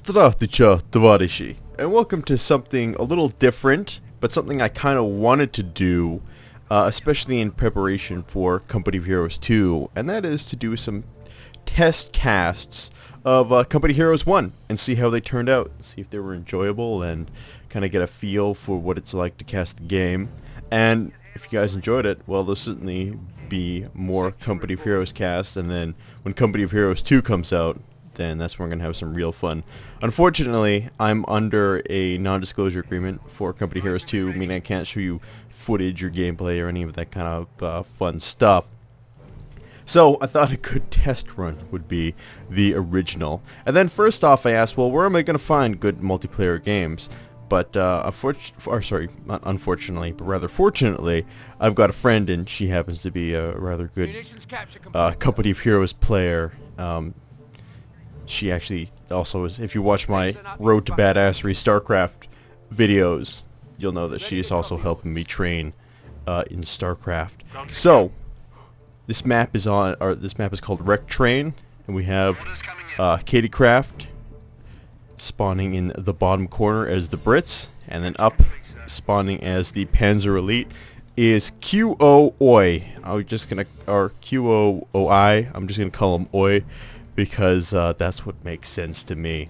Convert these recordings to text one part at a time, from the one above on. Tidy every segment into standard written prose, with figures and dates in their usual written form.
Здравствуйте, товарищи, and welcome to something a little different, but something I kind of wanted to do, especially in preparation for Company of Heroes 2, and that is to do some test casts of Company of Heroes 1 and see how they turned out, see if they were enjoyable, and kind of get a feel for what it's like to cast the game. And if you guys enjoyed it, well, there'll certainly be more Company of Heroes casts, and then when Company of Heroes 2 comes out, then that's when we're going to have some real fun. Unfortunately, I'm under a non-disclosure agreement for Company of Heroes 2, meaning I can't show you footage or gameplay or any of that kind of fun stuff. So I thought a good test run would be the original. And then first off I asked, well, where am I going to find good multiplayer games? But not unfortunately, but rather fortunately, I've got a friend and she happens to be a rather good Company of Heroes player. She actually also is, if you watch my Road to Badassery StarCraft videos, you'll know that she is also helping me train in StarCraft. So this map is called Wreck Train, and we have KTcraft spawning in the bottom corner as the Brits, and then up spawning as the Panzer Elite is QoOi. QoOi. I'm just gonna call him Oi, because that's what makes sense to me.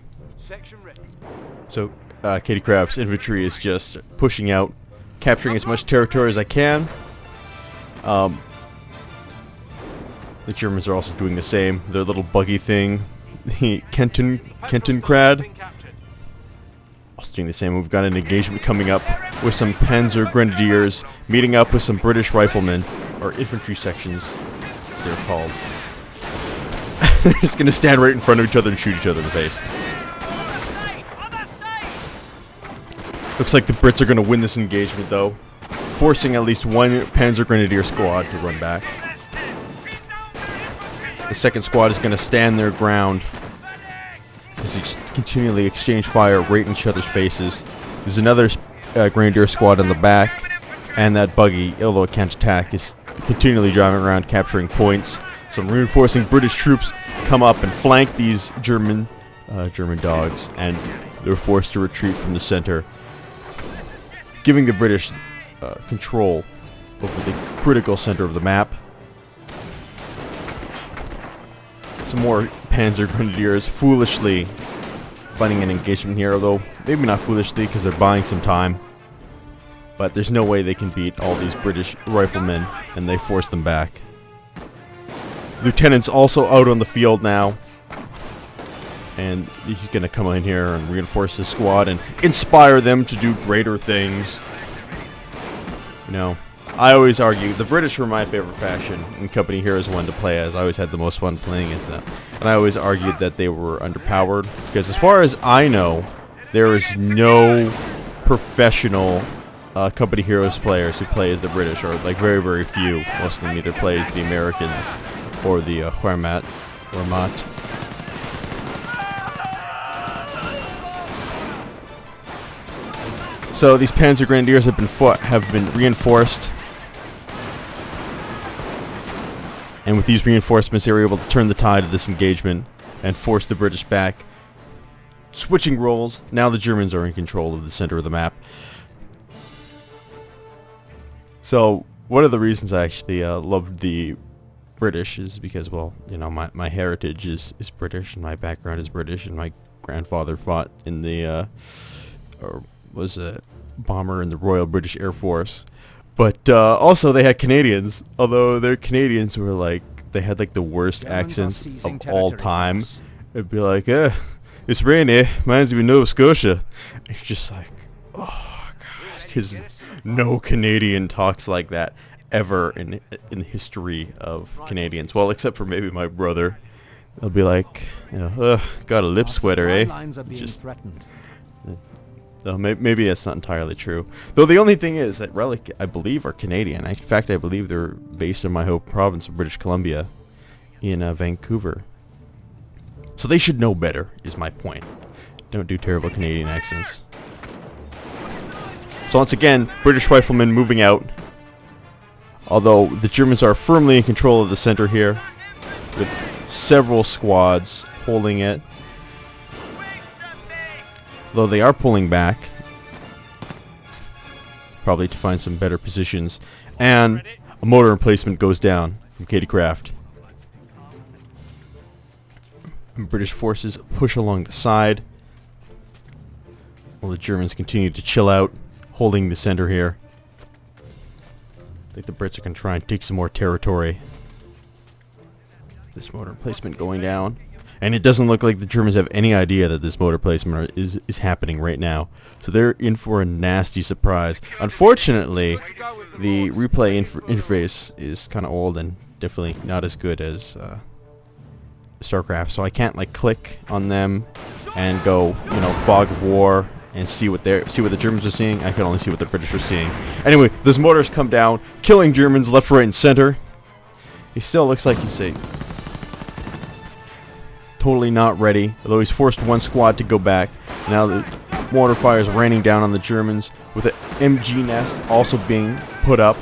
So KTcraft's infantry is just pushing out, capturing as much territory as I can. The Germans are also doing the same. Their little buggy thing, the KTcraft, also doing the same. We've got an engagement coming up with some Panzer Grenadiers meeting up with some British riflemen, or infantry sections as they're called. They're just gonna stand right in front of each other and shoot each other in the face. Looks like the Brits are gonna win this engagement though, forcing at least one Panzer Grenadier squad to run back. The second squad is gonna stand their ground as they continually exchange fire right in each other's faces. There's another Grenadier squad in the back, and that buggy, although it can't attack, is continually driving around capturing points. Some reinforcing British troops come up and flank these German dogs, and they're forced to retreat from the center, giving the British control over the critical center of the map. Some more Panzer Grenadiers foolishly fighting an engagement here, although maybe not foolishly because they're buying some time. But there's no way they can beat all these British riflemen, and they force them back. Lieutenant's also out on the field now, and he's gonna come in here and reinforce his squad and inspire them to do greater things. You know, I always argue the British were my favorite faction in Company Heroes 1 to play as. I always had the most fun playing as them, and I always argued that they were underpowered because, as far as I know, there is no professional Company Heroes players who play as the British, or like very, very few. Most of them either play as the Americans or the Wehrmacht. So these Panzer Grenadiers have been reinforced, and with these reinforcements, they were able to turn the tide of this engagement and force the British back. Switching roles, now the Germans are in control of the center of the map. So one of the reasons I actually loved the British is because, well, you know, my heritage is British, and my background is British, and my grandfather fought in the or was a bomber in the Royal British Air Force. But also they had Canadians, although their Canadians were like, they had like the worst accents of all time. It'd be like, it's rainy, reminds me of Nova Scotia. It's just like, oh god, because no Canadian talks like that ever in the history of Canadians. Well, except for maybe my brother. They'll be like, you know, got a lip sweater, eh? Just, maybe that's not entirely true. Though the only thing is that Relic, I believe, are Canadian. In fact, I believe they're based in my home province of British Columbia in Vancouver. So they should know better, is my point. Don't do terrible Canadian accents. So once again, British riflemen moving out. Although the Germans are firmly in control of the center here, with several squads holding it. Though they are pulling back. Probably to find some better positions. And a motor emplacement goes down from KTcraft. British forces push along the side, while the Germans continue to chill out, holding the center here. I think the Brits are going to try and take some more territory. This motor emplacement going down. And it doesn't look like the Germans have any idea that this motor placement is happening right now. So they're in for a nasty surprise. Unfortunately, the replay interface is kind of old and definitely not as good as StarCraft. So I can't like click on them and go, you know, fog of war and see what the Germans are seeing. I can only see what the British are seeing. Anyway, those mortars come down, killing Germans left, right, and center. He still looks like he's totally not ready, although he's forced one squad to go back. Now the mortar fire is raining down on the Germans, with an MG nest also being put up.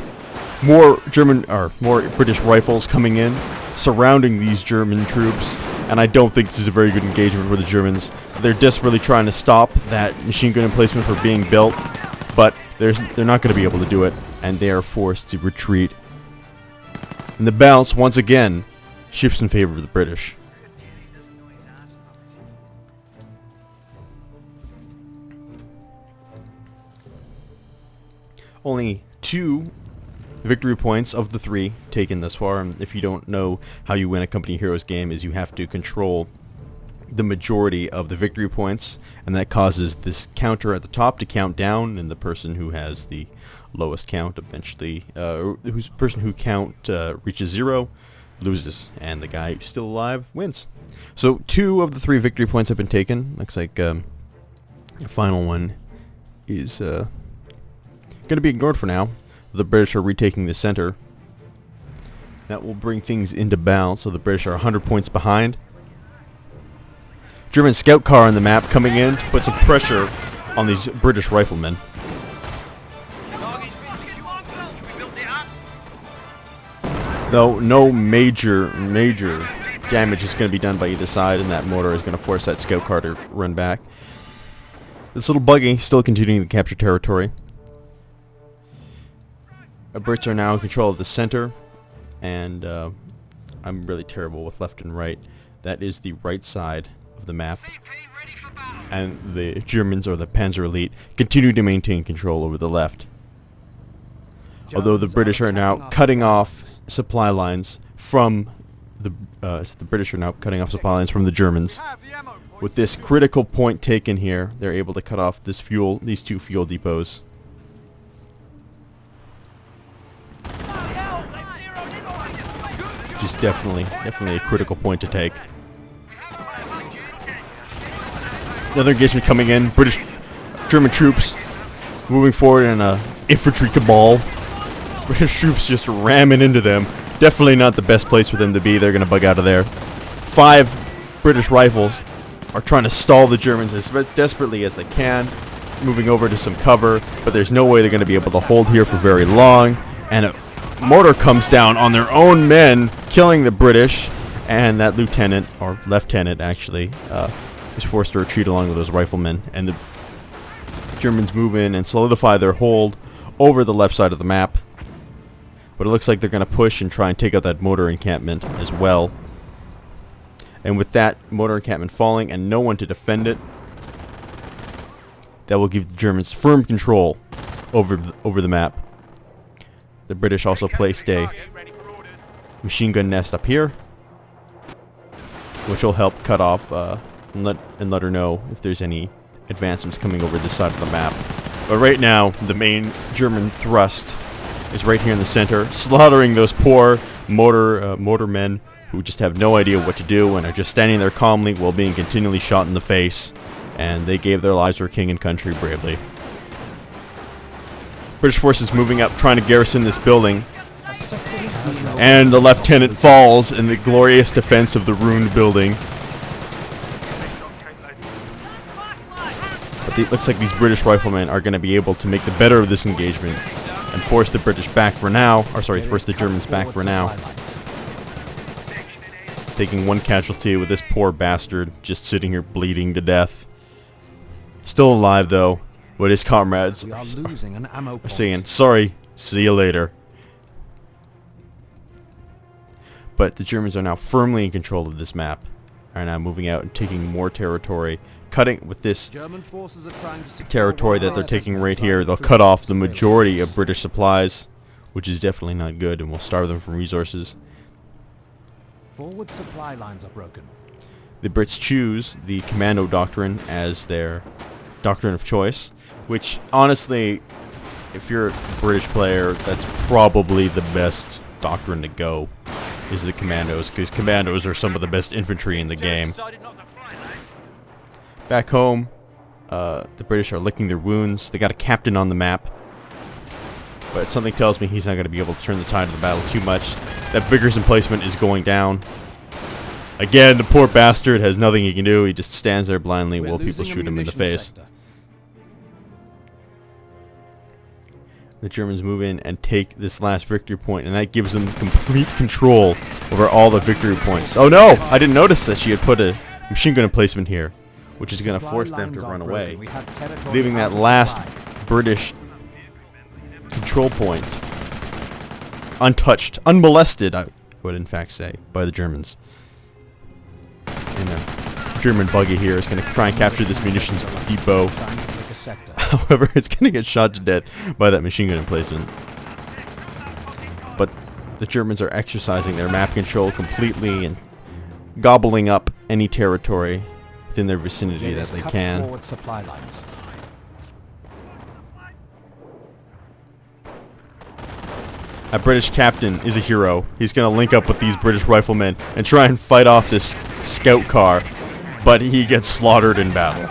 More British rifles coming in, surrounding these German troops, and I don't think this is a very good engagement for the Germans. They're desperately trying to stop that machine gun emplacement from being built, but they're not going to be able to do it, and they are forced to retreat. And the balance, once again, shifts in favor of the British. Only 2 victory points of the 3 taken thus far, and if you don't know how you win a Company Heroes game, is you have to control the majority of the victory points, and that causes this counter at the top to count down, and the person who has the lowest count eventually, person who count reaches 0 loses, and the guy who's still alive wins. So 2 of the 3 victory points have been taken. Looks like the final one is going to be ignored for now. The British are retaking the center. That will bring things into balance, so the British are 100 points behind. German scout car on the map coming in to put some pressure on these British riflemen. Though no major damage is going to be done by either side, and that mortar is going to force that scout car to run back. This little buggy still continuing to capture territory. The Brits are now in control of the center, and I'm really terrible with left and right. That is the right side of the map, and the Germans, or the Panzer Elite, continue to maintain control over the left. Although the British are now cutting off supply lines from the Germans. With this critical point taken here, they're able to cut off these 2 fuel depots. Which is definitely a critical point to take. Another engagement coming in. German troops moving forward in a infantry cabal. British troops just ramming into them. Definitely not the best place for them to be. They're going to bug out of there. 5 British rifles are trying to stall the Germans as desperately as they can, moving over to some cover, but there's no way they're going to be able to hold here for very long. And a mortar comes down on their own men, killing the British, and that lieutenant, or lieutenant actually, is forced to retreat along with those riflemen, and the Germans move in and solidify their hold over the left side of the map. But it looks like they're going to push and try and take out that mortar encampment as well. And with that mortar encampment falling and no one to defend it, that will give the Germans firm control over the map. The British also placed a machine gun nest up here, which will help cut off and let her know if there's any advancements coming over this side of the map. But right now, the main German thrust is right here in the center, slaughtering those poor mortarmen who just have no idea what to do and are just standing there calmly while being continually shot in the face. And they gave their lives for king and country bravely. British forces moving up, trying to garrison this building. And the lieutenant falls in the glorious defense of the ruined building. But it looks like these British riflemen are going to be able to make the better of this engagement and force the British back for now. Or sorry, force the Germans back for now. Taking 1 casualty with this poor bastard just sitting here bleeding to death. Still alive though, but his comrades We are losing an ammo are point. saying, sorry, see you later. But the Germans are now firmly in control of this map. Are now moving out and taking more territory. Cutting with this German forces are trying to secure territory that they're taking right here, they'll cut off the majority of British supplies, which is definitely not good, and will starve them from resources. Forward supply lines are broken. The Brits choose the Commando doctrine as their doctrine of choice, which honestly, if you're a British player, that's probably the best doctrine to go, is the Commandos, because Commandos are some of the best infantry in the game. Back home, the British are licking their wounds. They got a captain on the map, but something tells me he's not going to be able to turn the tide of the battle too much. That vigorous emplacement is going down. Again, the poor bastard has nothing he can do. He just stands there blindly while people shoot him in the face. The Germans move in and take this last victory point, and that gives them complete control over all the victory points. Oh no! I didn't notice that she had put a machine gun emplacement here, which is going to force them to run away, leaving that last British control point untouched, unmolested, I would in fact say, by the Germans. And a German buggy here is going to try and capture this munitions depot. However, it's going to get shot to death by that machine gun emplacement. But the Germans are exercising their map control completely and gobbling up any territory within their vicinity that they can. Forward supply lines. A British captain is a hero. He's going to link up with these British riflemen and try and fight off this scout car, but he gets slaughtered in battle.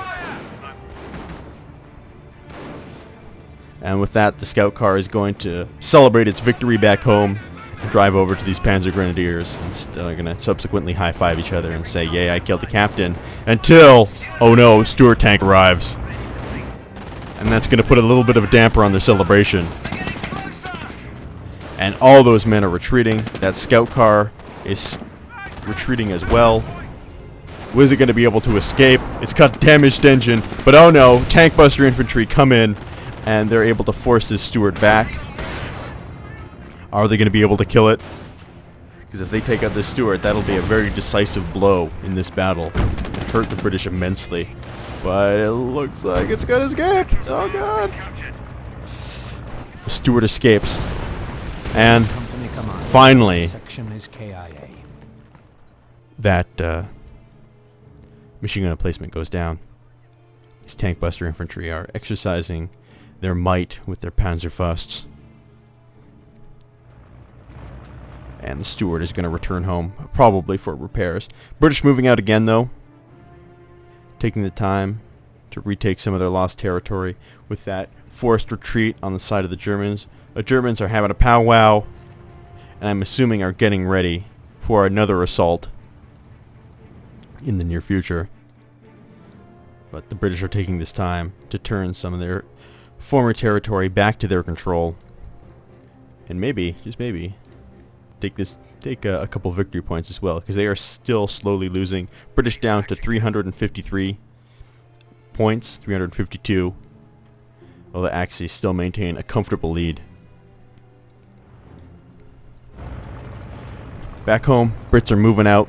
And with that, the scout car is going to celebrate its victory back home and drive over to these Panzer Grenadiers, and they're going to subsequently high-five each other and say, yay, I killed the captain, until, oh no, Stuart tank arrives. And that's going to put a little bit of a damper on their celebration. And all those men are retreating. That scout car is retreating as well. Was it going to be able to escape? It's got damaged engine, but oh no, tank buster infantry come in, and they're able to force this Stuart back. Are they going to be able to kill it? Because if they take out this Stuart, that'll be a very decisive blow in this battle. It hurt the British immensely. But it looks like it's going to escape. Oh god. The Stuart escapes. And finally, that machine gun emplacement goes down. These tank buster infantry are exercising their might with their Panzerfausts. And the Stuart is going to return home, probably for repairs. British moving out again, though. Taking the time to retake some of their lost territory with that forced retreat on the side of the Germans. The Germans are having a powwow, and I'm assuming are getting ready for another assault in the near future. But the British are taking this time to turn some of their former territory back to their control, and maybe, just maybe, take a couple victory points as well, because they are still slowly losing. British down to 353 points, 352, while the Axis still maintain a comfortable lead. Back home, Brits are moving out.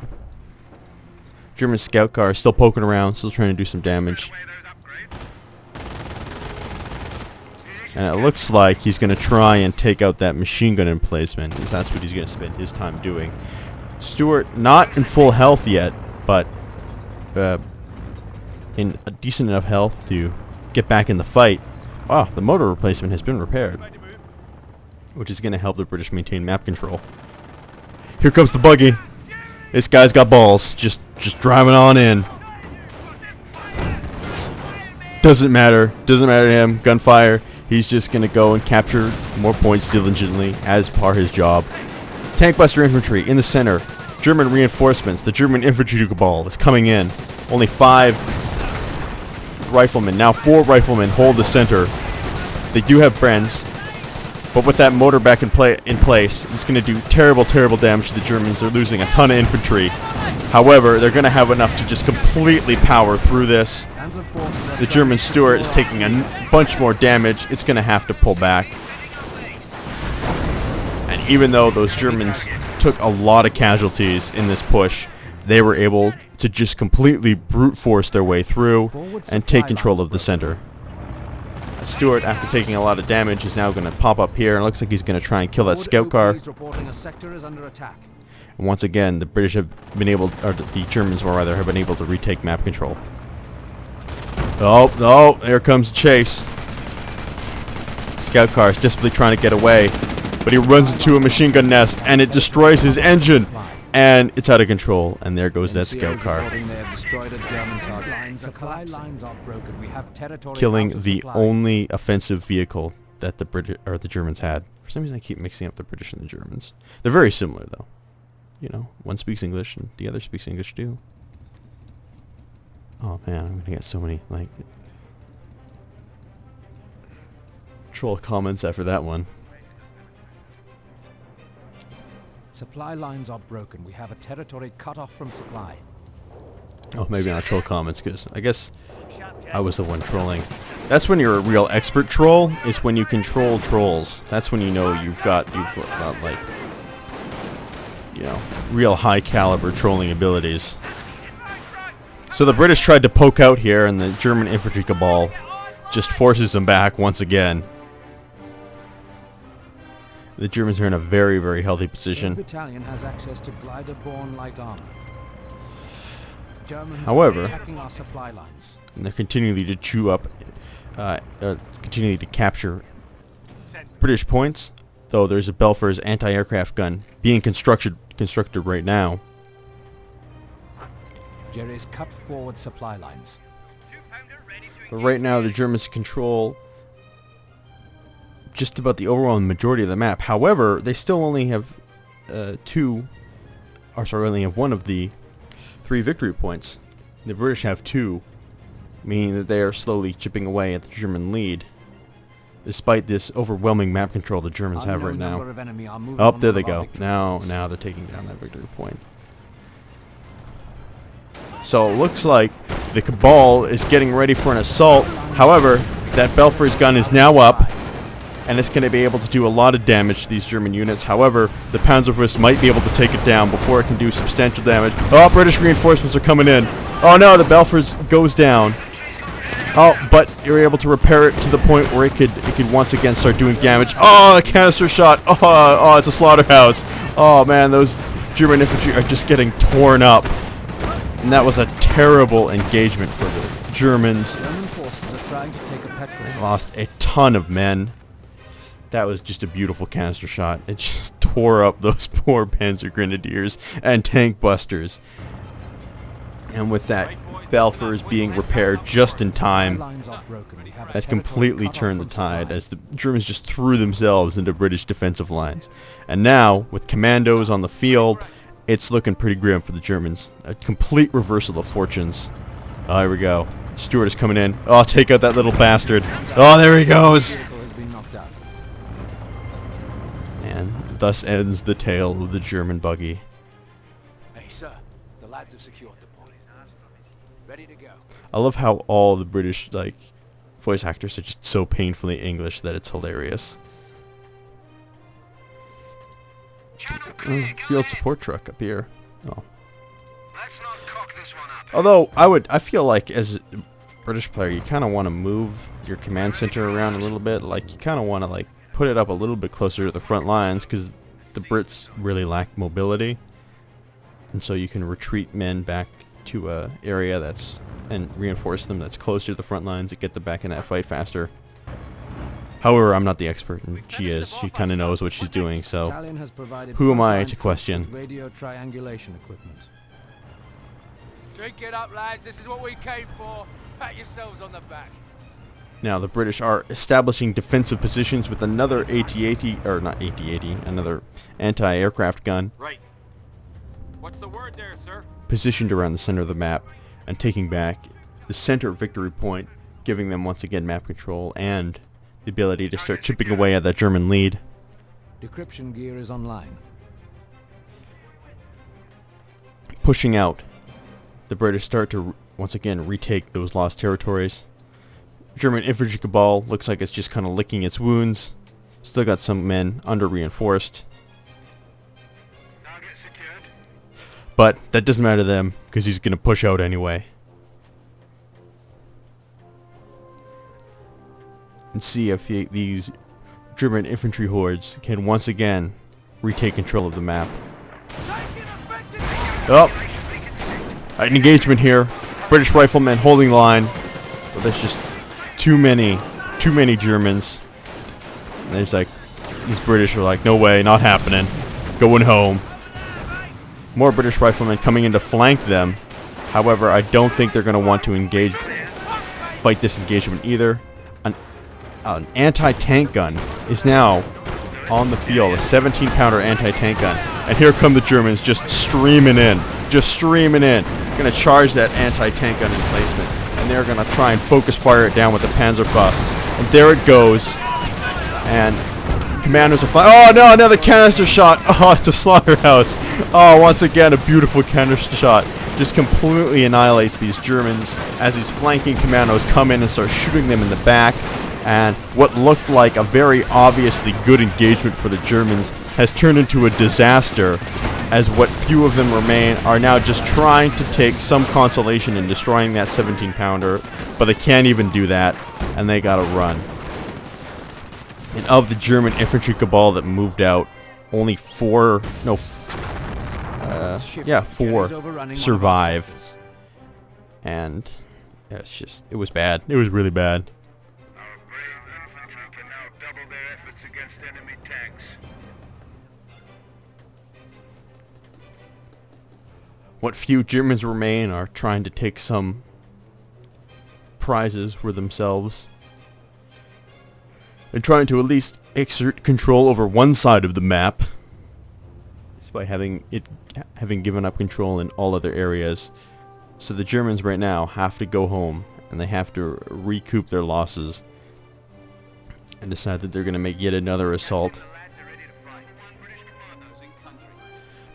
German scout car is still poking around, still trying to do some damage. And it looks like he's going to try and take out that machine gun emplacement, because that's what he's going to spend his time doing. Stuart, not in full health yet, but in a decent enough health to get back in the fight. Ah, the motor replacement has been repaired, which is going to help the British maintain map control. Here comes the buggy. This guy's got balls. Just driving on in. Doesn't matter. Doesn't matter to him. Gunfire. He's just going to go and capture more points diligently as per his job. Tank buster infantry in the center. German reinforcements. The German infantry cabal is coming in. Only 5 riflemen. Now 4 riflemen hold the center. They do have Brents, but with that motor back in place, it's going to do terrible damage to the Germans. They're losing a ton of infantry. However, they're going to have enough to just completely power through this Panzer forces are The German Stuart is taking a bunch more damage. It's going to have to pull back. And even though those Germans took a lot of casualties in this push, they were able to just completely brute force their way through and take control of the center. Stuart, after taking a lot of damage, is now going to pop up here, and it looks like he's going to try and kill that scout car. And once again, the British have been able, or the Germans, or rather, have been able to retake map control. Oh, there comes Chase. Scout car is desperately trying to get away, but he runs into a machine gun nest, and it destroys his engine. And it's out of control, and there goes that scout car. Killing the only offensive vehicle that the British or the Germans had. For some reason I keep mixing up the British and the Germans. They're very similar though. You know, one speaks English and the other speaks English too. Oh man, I'm gonna get so many like troll comments after that one. Supply lines are broken. We have a territory cut off from supply. Oh, maybe not troll comments, because I guess I was the one trolling. That's when you're a real expert troll, is when you control trolls. That's when you know you've got like, you know, real high caliber trolling abilities. So the British tried to poke out here, and the German infantry cabal just forces them back once again. The Germans are in a very, very healthy position. The battalion has access to glider-borne light armor. Germans However, are attacking our supply lines. And they're continually to chew up, continuing to capture British points. Though there's a Belfer's anti-aircraft gun being constructed right now. Jerry's cut forward supply lines. But right now the Germans control just about the overwhelming majority of the map. However, they still only have only have one of the 3 victory points. The British have 2, meaning that they are slowly chipping away at the German lead, despite this overwhelming map control the Germans have right now. Oh, there they go. Now they're taking down that victory point. So it looks like the Cabal is getting ready for an assault. However, that Belfer's gun is now up, and it's going to be able to do a lot of damage to these German units. However, the Panzerwurst might be able to take it down before it can do substantial damage. Oh, British reinforcements are coming in. Oh no, the Belfers goes down. Oh, but you're able to repair it to the point where it could once again start doing damage. Oh, a canister shot. Oh, it's a slaughterhouse. Oh man, those German infantry are just getting torn up. And that was a terrible engagement for the Germans. German forces are trying to take a petrol. They lost a ton of men. That was just a beautiful canister shot. It just tore up those poor Panzer Grenadiers and tank busters. And with that Belfers being repaired just in time, that completely turned the tide as the Germans just threw themselves into British defensive lines. And now, with Commandos on the field, it's looking pretty grim for the Germans. A complete reversal of fortunes. Oh, here we go. Stuart is coming in. Oh, take out that little bastard. Oh, there he goes. And thus ends the tale of the German buggy. Hey, sir. The lads have secured the point. Ready to go. I love how all the British voice actors are just so painfully English that it's hilarious. Field support truck up here. Oh. Let's not cock this one up. Although I feel like as a British player, you kind of want to move your command center around a little bit. Like you kind of want to put it up a little bit closer to the front lines, because the Brits really lack mobility, and so you can retreat men back to a area and reinforce them that's closer to the front lines to get them back in that fight faster. However, I'm not the expert, and she is. She kind of knows what she's doing, so who am I to question? Radio triangulation equipment. Drink it up, lads. This is what we came for. Pat yourselves on the back. Now the British are establishing defensive positions with another AT-80, or not AT-80, another anti-aircraft gun. Right. What's the word there, sir? Positioned around the center of the map and taking back the center victory point, giving them once again map control and the ability to start chipping away at that German lead. Decryption gear is online. Pushing out, the British start to once again retake those lost territories. German infantry cabal looks like it's just kind of licking its wounds. Still got some men under reinforced. But that doesn't matter to them because he's going to push out anyway. And see if these German infantry hordes can once again retake control of the map. Oh! An engagement here. British riflemen holding line. But there's just too many Germans. And there's like, these British are like, no way, not happening. Going home. More British riflemen coming in to flank them. However, I don't think they're going to want to fight this engagement either. An anti-tank gun is now on the field. A 17-pounder anti-tank gun. And here come the Germans just streaming in. Just streaming in. Going to charge that anti-tank gun emplacement. And they're going to try and focus fire it down with the Panzerfausts. And there it goes. And Commandos are flying. Oh no, another canister shot. Oh, it's a slaughterhouse. Oh, once again, a beautiful canister shot. Just completely annihilates these Germans as these flanking Commandos come in and start shooting them in the back. And what looked like a very obviously good engagement for the Germans has turned into a disaster, as what few of them remain are now just trying to take some consolation in destroying that 17-pounder, but they can't even do that, and they gotta run. And of the German infantry cabal that moved out, only four survive. And yeah, it was bad. It was really bad. Our brave infantry can now double their efforts against enemy tanks. What few Germans remain are trying to take some prizes for themselves. And trying to at least exert control over one side of the map. Despite having given up control in all other areas. So the Germans right now have to go home. And they have to recoup their losses. And decide that they're going to make yet another assault.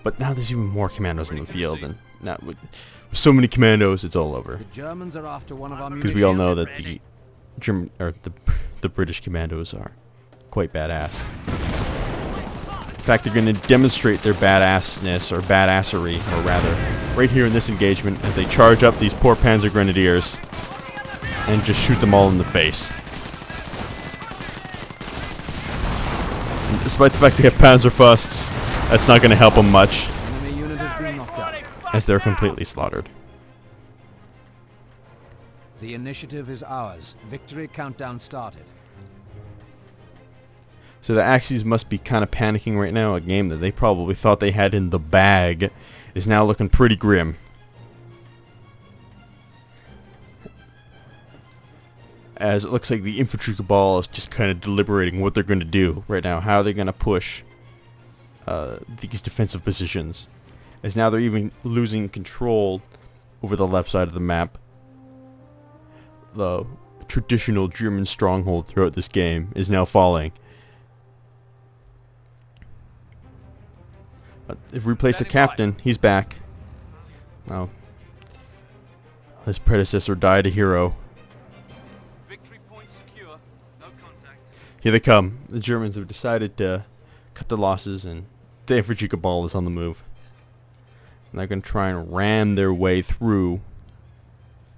But now there's even more Commandos in the field. And now with so many Commandos, it's all over. The Germans are after one of our Because we all know that the British Commandos are quite badass. In fact, they're going to demonstrate their badassness, or badassery, or rather, right here in this engagement as they charge up these poor Panzer Grenadiers and just shoot them all in the face. And despite the fact they have Panzerfausts, that's not going to help them much, enemy unit has been knocked out. as they're completely slaughtered. The initiative is ours. Victory countdown started. So the Axis must be kind of panicking right now. A game that they probably thought they had in the bag is now looking pretty grim. As it looks like the infantry cabal is just kind of deliberating what they're going to do right now. How are they going to push these defensive positions? As now they're even losing control over the left side of the map. The traditional German stronghold throughout this game is now falling. They've replaced the captain. He's back. Oh. His predecessor died a hero. Victory point secure. No contact. Here they come. The Germans have decided to cut their losses, and the infantry cabal is on the move. And they're going to try and ram their way through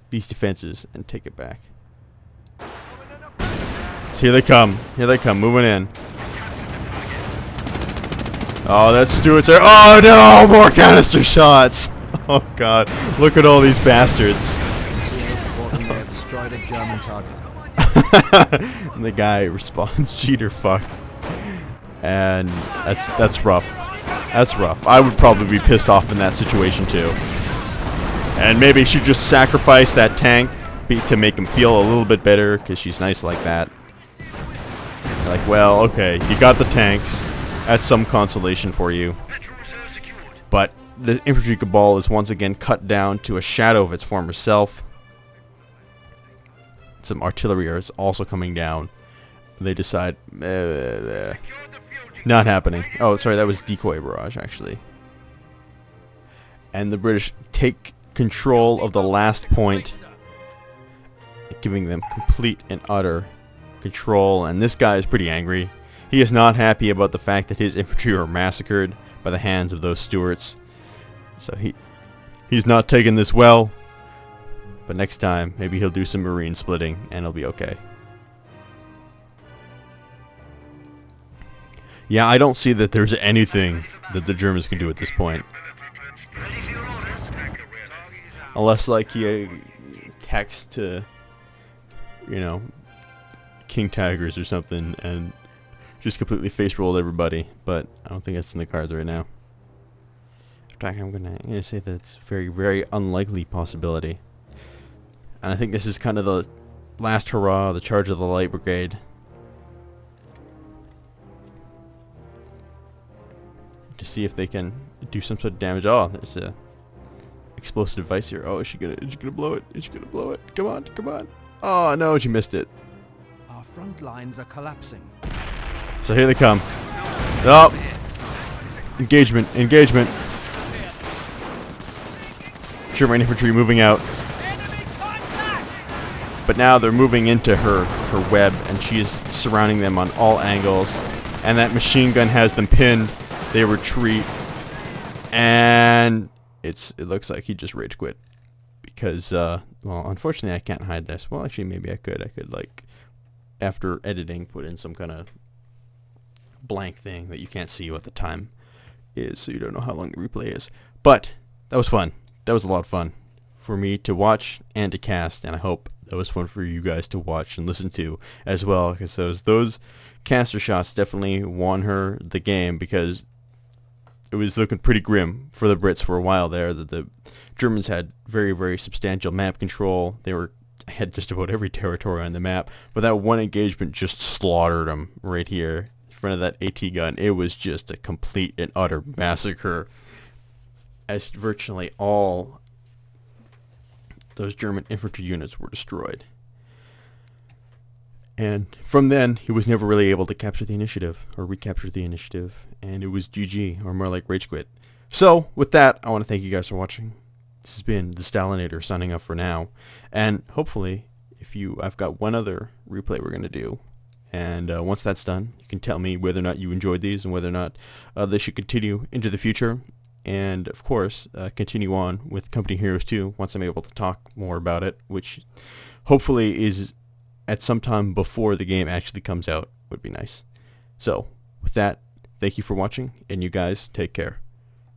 these defenses and take it back. So here they come. Here they come, moving in. Oh, that's Stuart's there. Oh no, more canister shots. Oh god, look at all these bastards. They have destroyed a German target. And the guy responds, cheater fuck. And that's rough. That's rough. I would probably be pissed off in that situation too. And maybe she should just sacrifice that tank to make him feel a little bit better, because she's nice like that. Like, well, okay, you got the tanks. That's some consolation for you. But the infantry cabal is once again cut down to a shadow of its former self. Some artillery is also coming down. They decide, not happening. Oh, sorry, that was decoy barrage, actually. And the British take control of the last point, giving them complete and utter control. And this guy is pretty angry. He is not happy about the fact that his infantry were massacred by the hands of those Stuarts. So he's not taking this well. But next time, maybe he'll do some marine splitting and it'll be okay. Yeah, I don't see that there's anything that the Germans can do at this point. Unless, like, he texts to, you know, King Tigers or something and just completely face rolled everybody. But I don't think that's in the cards right now. In fact, I'm gonna say that it's a very, very unlikely possibility. And I think this is kind of the last hurrah, the charge of the Light Brigade. To see if they can do some sort of damage. Oh, there's a explosive device here. Oh, is she gonna blow it? Is she gonna blow it? Come on, come on. Oh no, she missed it. Our front lines are collapsing. So here they come. Oh! Engagement, engagement. German infantry moving out. But now they're moving into her web, and she's surrounding them on all angles. And that machine gun has them pinned. They retreat, and it looks like he just rage quit because well, unfortunately I can't hide this. Well, actually maybe I could. I could, like, after editing, put in some kind of blank thing that you can't see what the time is, so you don't know how long the replay is. But that was fun. That was a lot of fun for me to watch and to cast, and I hope that was fun for you guys to watch and listen to as well, because those caster shots definitely won her the game, because it was looking pretty grim for the Brits for a while there. That the Germans had very, very substantial map control. They had just about every territory on the map, but that one engagement just slaughtered them right here in front of that AT gun. It was just a complete and utter massacre, as virtually all those German infantry units were destroyed. And from then, he was never really able to capture the initiative, or recapture the initiative, and it was GG, or more like rage quit. So, with that, I want to thank you guys for watching. This has been the Stalinator signing off for now, and hopefully, I've got one other replay we're going to do, and once that's done, you can tell me whether or not you enjoyed these, and whether or not they should continue into the future. And of course, continue on with Company Heroes 2 once I'm able to talk more about it, which hopefully is at some time before the game actually comes out. Would be nice. So, with that, thank you for watching, and you guys take care.